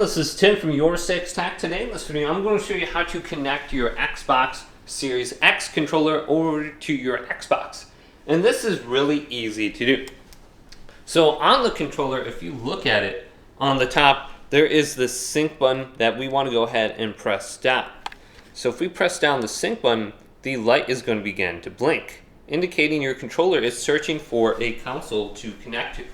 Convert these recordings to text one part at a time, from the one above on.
This is Tim from Your Six Tech. Today in this video, I'm going to show you how to connect your Xbox Series X controller over to your Xbox. And this is really easy to do. So on the controller, if you look at it, on the top, there is this sync button that we want to go ahead and press down. So if we press down the sync button, the light is going to begin to blink, indicating your controller is searching for a console to connect to.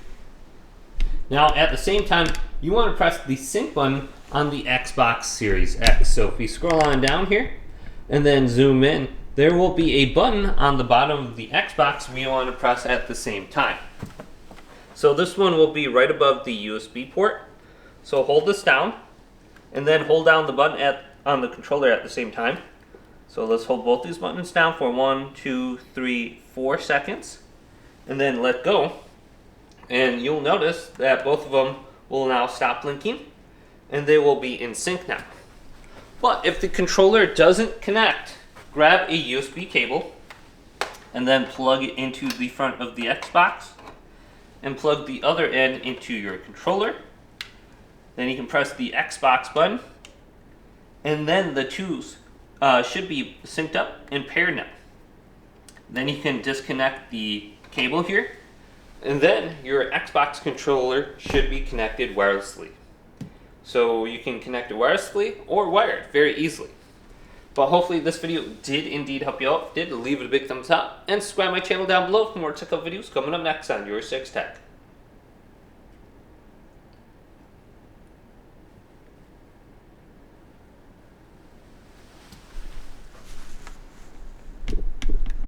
Now, at the same time, you want to press the sync button on the Xbox Series X. So if we scroll on down here and then zoom in, there will be a button on the bottom of the Xbox we want to press at the same time. So this one will be right above the USB port. So hold this down and then hold down the button on the controller at the same time. So let's hold both these buttons down for 1, 2, 3, 4 seconds and then let go. And you'll notice that both of them will now stop blinking and they will be in sync now. But if the controller doesn't connect, grab a USB cable and then plug it into the front of the Xbox and plug the other end into your controller. Then you can press the Xbox button and then the two should be synced up and paired now. Then you can disconnect the cable here. And then your Xbox controller should be connected wirelessly. So you can connect it wirelessly or wired very easily. But hopefully this video did indeed help you out. If it did, leave it a big thumbs up and subscribe to my channel down below for more tech videos coming up next on Your Six Tech.